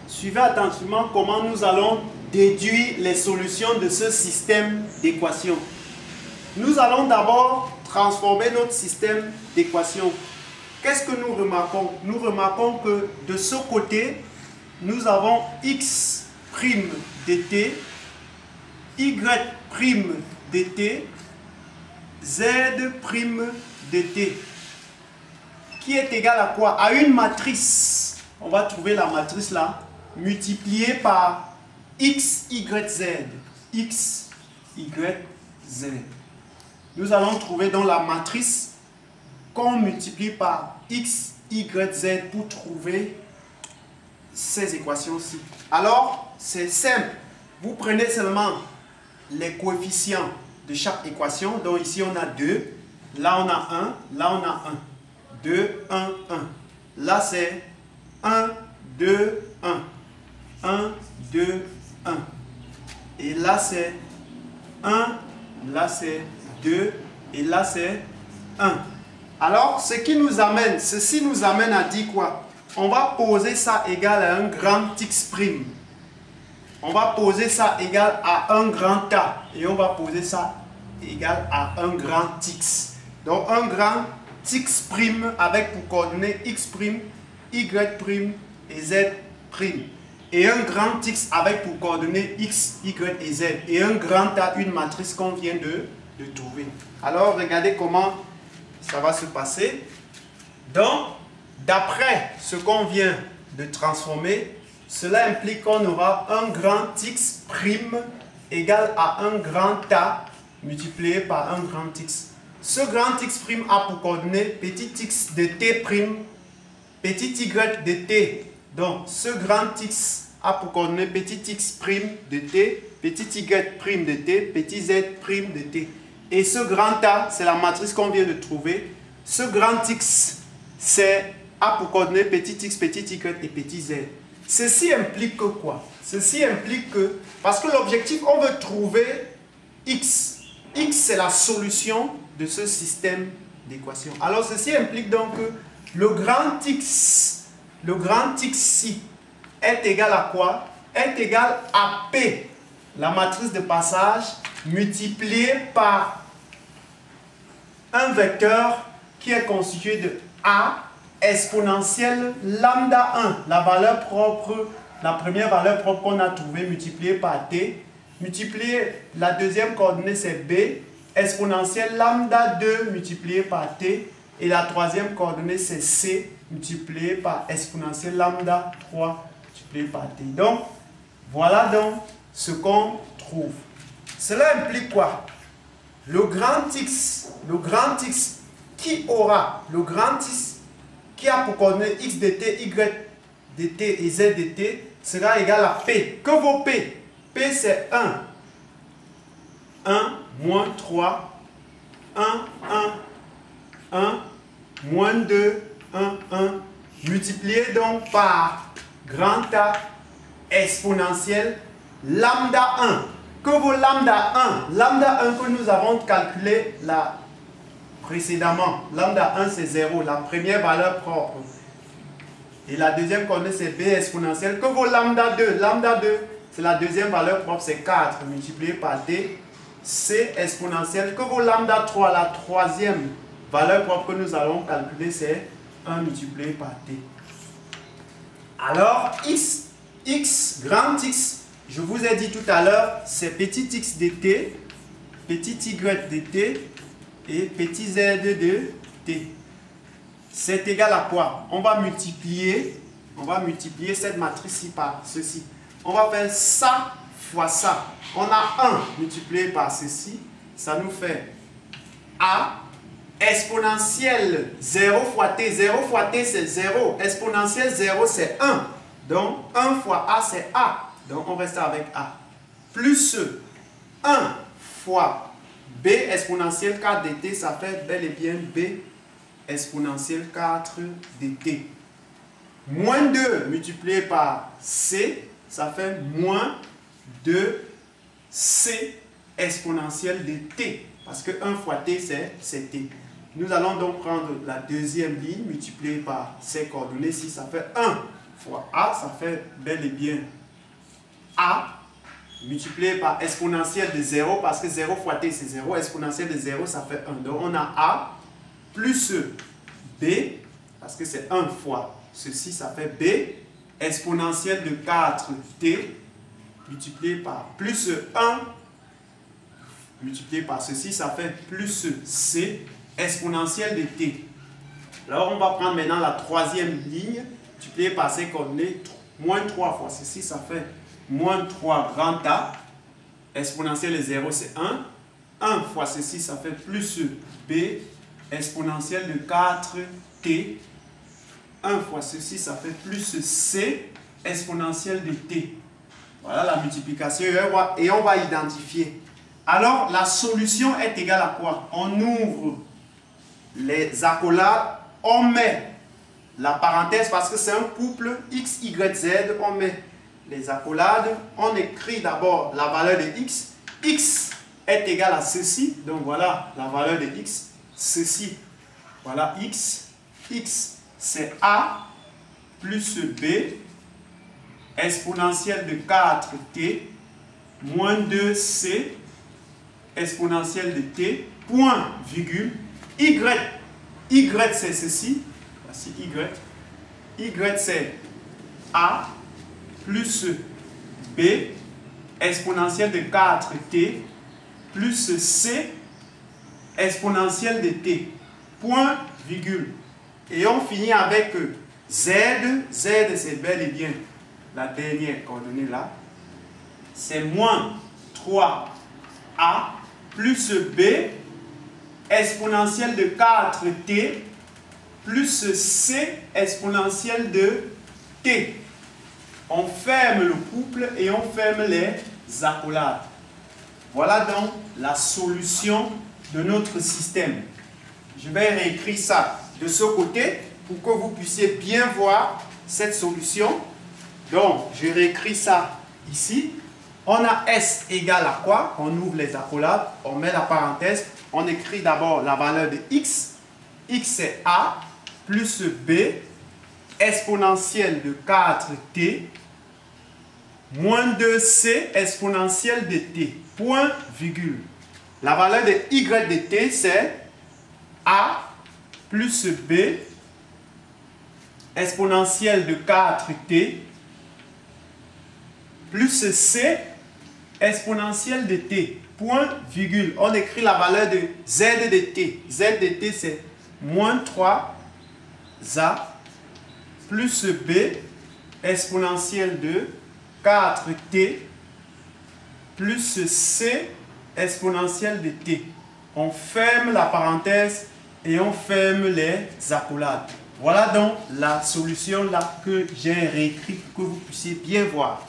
suivez attentivement comment nous allons déduire les solutions de ce système d'équations. Nous allons d'abord transformer notre système d'équations. Qu'est-ce que nous remarquons? Nous remarquons que de ce côté, nous avons x' dt, y' dt, z' dt, qui est égal à quoi? À une matrice. On va trouver la matrice là, multipliée par x, y, z. X, y, z. Nous allons trouver dans la matrice qu'on multiplie par x, y, z pour trouver ces équations-ci. Alors, c'est simple. Vous prenez seulement les coefficients de chaque équation. Donc ici, on a 2. Là, on a 1. Là, on a 1. 2, 1, 1. Là, c'est 1, 2, 1. 1, 2, 1. Et là, c'est 1. Là, c'est 2. Et là, c'est 1. Alors, ceci nous amène à dire quoi? On va poser ça égal à un grand x'. On va poser ça égal à un grand A. Et on va poser ça égal à un grand X. Donc, un grand x' avec pour coordonnées x', y' et z'. Et un grand X avec pour coordonnées x, y et z. Et un grand A, une matrice qu'on vient de trouver. Alors, regardez comment ça va se passer. Donc, d'après ce qu'on vient de transformer, cela implique qu'on aura un grand X' égal à un grand A multiplié par un grand X. Ce grand X' a pour coordonnées petit x de t', petit y de t. Donc, ce grand X a pour coordonnées petit x' de t, petit y' de t, petit z' de t. Et ce grand A, c'est la matrice qu'on vient de trouver. Ce grand X, c'est A pour coordonnées petit x, petit y et petit z. Ceci implique que quoi? Ceci implique que, parce que l'objectif, on veut trouver x. X, c'est la solution de ce système d'équations. Alors, ceci implique donc que le grand x ici est égal à quoi? Est égal à P, la matrice de passage, multipliée par un vecteur qui est constitué de A exponentielle lambda 1, la valeur propre, la première valeur propre qu'on a trouvée multipliée par t, multiplié la deuxième coordonnée c'est b, exponentielle lambda 2 multiplié par t, et la troisième coordonnée c'est c multiplié par exponentielle lambda 3 multiplié par t. Donc, voilà donc ce qu'on trouve. Cela implique quoi? Le grand x qui aura le grand x qui a pour coordonnées x dt, y dt et z dt sera égal à P. Que vaut P? P c'est 1. 1, moins 3, 1, 1, 1, moins 2, 1, 1, multiplié donc par grand A exponentielle lambda 1. Que vaut lambda 1? Lambda 1 que nous avons calculé là précédemment. Lambda 1 c'est 0, la première valeur propre. Et la deuxième coordonnée c'est b exponentielle. Que vaut lambda 2? Lambda 2 c'est la deuxième valeur propre, c'est 4 multiplié par t. C exponentielle. Que vaut lambda 3? La troisième valeur propre que nous allons calculer c'est 1 multiplié par t. Alors x, grand X, je vous ai dit tout à l'heure, c'est petit x dt, petit y dt et petit z de t. C'est égal à quoi? On va multiplier cette matrice-ci par ceci. On va faire ça fois ça. On a 1 multiplié par ceci, ça nous fait A exponentielle 0 fois t. 0 fois t c'est 0, exponentielle 0 c'est 1. Donc 1 fois A c'est A. Donc on reste avec A. Plus 1 fois B exponentielle 4 dt, ça fait bel et bien B exponentielle 4 dt. Moins 2 multiplié par C, ça fait moins 2C exponentielle de t. Parce que 1 fois t, c'est t. Nous allons donc prendre la deuxième ligne multipliée par ces coordonnées-ci, ça fait 1 fois A, ça fait bel et bien A multiplié par exponentielle de 0, parce que 0 fois t c'est 0, exponentielle de 0 ça fait 1. Donc on a A plus B, parce que c'est 1 fois ceci, ça fait B, exponentielle de 4t multiplié par plus 1 multiplié par ceci, ça fait plus C exponentielle de t. Alors on va prendre maintenant la troisième ligne multiplié par ces coordonnées, moins 3 fois ceci, ça fait moins 3 grand A, exponentielle de 0 c'est 1, 1 fois ceci, ça fait plus B, exponentielle de 4t, 1 fois ceci, ça fait plus C, exponentielle de t. Voilà la multiplication et on va identifier. Alors la solution est égale à quoi? On ouvre les accolades, on met la parenthèse parce que c'est un couple x, y, z, on met les accolades, on écrit d'abord la valeur de x, x est égal à ceci, donc voilà la valeur de x, ceci, voilà x, x c'est a plus b, exponentielle de 4t, moins 2c, exponentielle de t, point, virgule, y, y c'est ceci, voici y c'est a, plus b, exponentielle de 4t, plus c, exponentielle de t, point, virgule. Et on finit avec z, z c'est bel et bien la dernière coordonnée là, c'est moins 3a, plus b, exponentielle de 4t, plus c, exponentielle de t. On ferme le couple et on ferme les accolades. Voilà donc la solution de notre système. Je vais réécrire ça de ce côté pour que vous puissiez bien voir cette solution. Donc, je réécris ça ici. On a S égale à quoi? On ouvre les accolades, on met la parenthèse, on écrit d'abord la valeur de x. X c'est A plus B exponentielle de 4t moins 2c exponentielle de t, point, virgule. La valeur de y de t c'est A plus B exponentielle de 4t plus c exponentielle de t, point, virgule. On écrit la valeur de z de t. Z de t c'est moins 3a plus b exponentielle de 4t plus c exponentielle de t. On ferme la parenthèse et on ferme les accolades. Voilà donc la solution là que j'ai réécrite pour que vous puissiez bien voir.